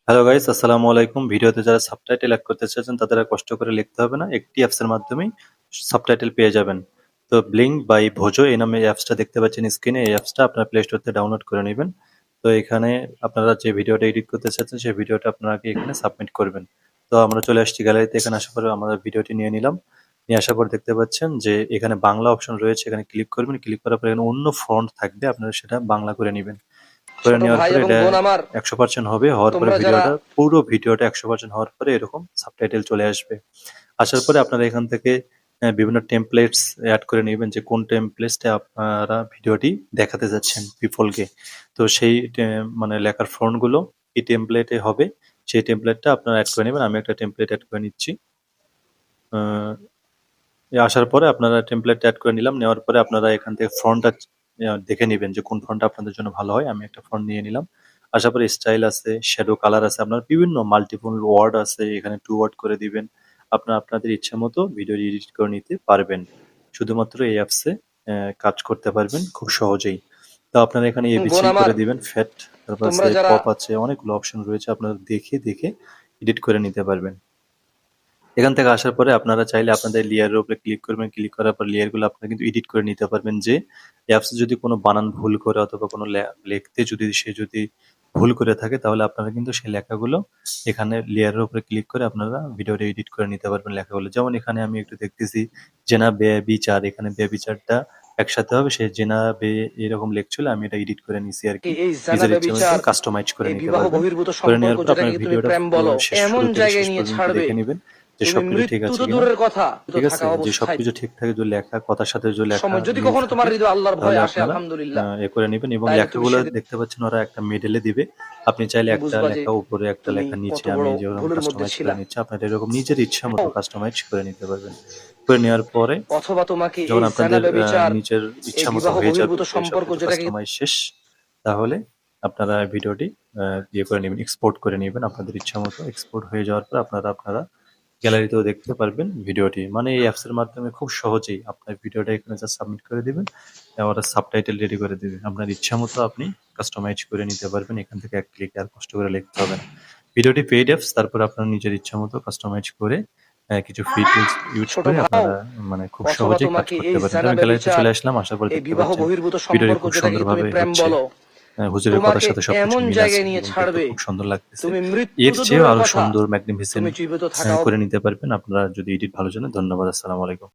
Hello guys, আসসালামু আলাইকুম। ভিডিওতে যারা সাবটাইটেল অ্যাড করতে চাচ্ছেন তাদের আর কষ্ট করে লিখতে হবে না। একটি অ্যাপসের মাধ্যমেই সাবটাইটেল পেয়ে যাবেন। তো ব্লিঙ্ক বাই ভোজো এই নামে অ্যাপসটা দেখতে পাচ্ছেন স্ক্রিনে। এই অ্যাপসটা আপনার প্লে স্টোর থেকে ডাউনলোড করে নেবেন। তো এখানে আপনারা যে ভিডিওটা এডিট করতে চাচ্ছেন সেই ভিডিওটা আপনারা আগে এখানে সাবমিট করবেন। তো আমরা চলে আসছি গ্যালারিতে। এখানে আসার পরে আমরা ভিডিওটি নিয়ে নিলাম। নিয়ে আসার পর দেখতে পাচ্ছেন যে এখানে বাংলা অপশন রয়েছে, এখানে ক্লিক করবেন। ক্লিক করার পরে এখানে অন্য ফন্ট থাকবে, আপনারা সেটা বাংলা করে নেবেন। করে ছোট নেওয়ার ভাই পরে এবং এটা বোন আমার, 100% হবে। হওয়ার পরে তোমরা যারা পুরো ভিডিওটা 100% হওয়ার পরে এরকম সাবটাইটেল চলে আসবে। আসার পরে আপনারা এখান থেকে বিভিন্ন টেমপ্লেটস এড করে নেবেন যে কোন টেমপ্লেটসটা আপনারা ভিডিওটি দেখাতে যাচ্ছেন পিপলকে। তো সেই মানে লেখার ফন্টগুলো এই টেমপ্লেটে হবে, সেই টেমপ্লেটটা আপনারা এড করে নেবেন। আমি একটা টেমপ্লেট এড করে নিচ্ছি। আসার পরে আপনারা টেমপ্লেট এড করে নিলাম। নেওয়ার পরে আপনারা এখান থেকে ফন্টটা দেখে নিবেন যে কোন ফন্টটা আপনাদের জন্য ভালো হয়। আমি একটা ফন্ট নিয়ে নিলাম। আসার পরে স্টাইল আছে, শ্যাডো কালার আছে, আপনার বিভিন্ন মাল্টিপল ওয়ার্ড আছে, এখানে 2 ওয়ার্ড করে দিবেন। আপনারা আপনাদের ইচ্ছা মতো ভিডিও এডিট করে নিতে পারবেন। শুধুমাত্র এই অ্যাপসে কাজ করতে পারবেন খুব সহজেই। তো আপনারা এখানে বোন এবিসি আমার, করে দিবেন, ফ্যাট, তারপর আছে তোমরা যারা পপ আছে, অনেকগুলো অপশন রয়েছে। আপনারা দেখে দেখে এডিট করে নিতে পারবেন। এখান থেকে আসার পরে আপনারা চাইলে আপনাদের লেয়ারের উপরে ক্লিক করবেন। ক্লিক করার পর লেয়ারগুলো আপনারা কিন্তু এডিট করে নিতে পারবেন। যে অ্যাপসে যদি কোনো বানান ভুল করে অথবা কোনো লিখতে যদি ভুল করে থাকে, তাহলে আপনারা কিন্তু সেই লেখাগুলো এখানে লেয়ারের উপরে ক্লিক করে আপনারা ভিডিওটা এডিট করে নিতে পারবেন লেখাগুলো। যেমন এখানে আমি একটু দেখতেছি জেনা বে বিচার, এখানে বে বিচারটা একসাথে হবে। সে জেনা বে এরকম লেখছিল, আমি এটা এডিট করে নিছি আরকি। এই নিজের জানাবে ইচ্ছা মতো বিচার, কাস্টমাইজ করে এই নিতে বিবাহ পারবেন। বহির্ভূত করে সম্পর্ক নেওয়ার পর আপনার যেটাকে তুমি ভিডিওটা প্রেম বলো, শুরু এমন থেকে শেষ জায়গায় নিয়ে পর্যন্ত ছাড়বে দেখে নিবেন যে তুমি সবকিছু ঠিক মৃত্যু আছে তো কিনা। দূরের কথা, তো ঠিক আছে? থাকা যে অবস্থায় সবকিছু ঠিক থাকে, যদি লেখা কথার সাথে যদি লেখা সময় যদি মিল কখনো তোমার থাকে, হৃদয় আল্লাহর ভয় তাহলে আসে, আপনারা আলহামদুলিল্লাহ, করে নিবেন। এবং তাইলে তুমি লেখাগুলো সেদিন দেখতে পাচ্ছেন ওরা একটা মিডলে দিবে। আপনি চাইলে একটা বুঝবা যে লেখা উপরে, একটা তুমি লেখা কত নিচে, আমি বড় যেরকম ভুলের মধ্যে কাস্টমাইজ করে ছিলা। নিচ্ছি, আপনারা এরকম নিজের ইচ্ছা মতো কাস্টমাইজ করে নিতে পারবেন। করে নেওয়ার পরে অথবা তোমাকে যখন এই আপনাদের জানাবে বিচার, নিজের এই ইচ্ছা মতো বিবাহ হয়ে যাবে বহির্ভূত যে সম্পর্ক সবকিছু যেটাকে কাস্টমাইজ শেষ, তাহলে আপনারা ভিডিওটি করে নেবেন, এক্সপোর্ট করে নেবেন। আপনাদের ইচ্ছা মতো এক্সপোর্ট হয়ে যাওয়ার পর আপনারা গ্যালারিতেও দেখতে পারবেন ভিডিওটি। মানে এই অ্যাপসের মাধ্যমে খুব সহজেই আপনার ভিডিওটা এখানে জাস্ট সাবমিট করে দিবেন। ওরা সাবটাইটেল রেডি করে দিবে। আপনার ইচ্ছা মতো আপনি কাস্টমাইজ করে নিতে পারবেন। এখান থেকে এক ক্লিকে আর কষ্ট করে লিখতে হবে না। ভিডিওটি পেইড অ্যাপস, তারপর আপনার নিজের ইচ্ছা মতো কাস্টমাইজ করে কিছু ফ্রি টুলস ইউজ ছোট করে ভাও, আপনারা মানে খুব অথবা সহজেই কাজ তোমাকে করতে এই পারেন। তো আমি জানাবে গ্যালারিতে বিচার, চলে আসলাম। আসার পর এই দেখতে বিবাহ পাচ্ছেন বহির্ভূত ভিডিওটি সম্পর্ক খুব যেটাকে তুমি সুন্দরভাবে প্রেম হচ্ছে। বলো, হুজুরের কথার তোমাকে সাথে সবকিছু এমন মিল আছে জায়গায় নিয়ে এবং দেখতে ছাড়বে খুব সুন্দর লাগতেছে। তুমি মৃত্যু এর তো চেয়েও দূরের আরো কথা, সুন্দর ম্যাগনিফিসেন্ট তুমি জীবিত থাকা করে নিতে পারবেন আপনারা যদি এডিট ভালো জানেন। ধন্যবাদ। আসসালামু আলাইকুম।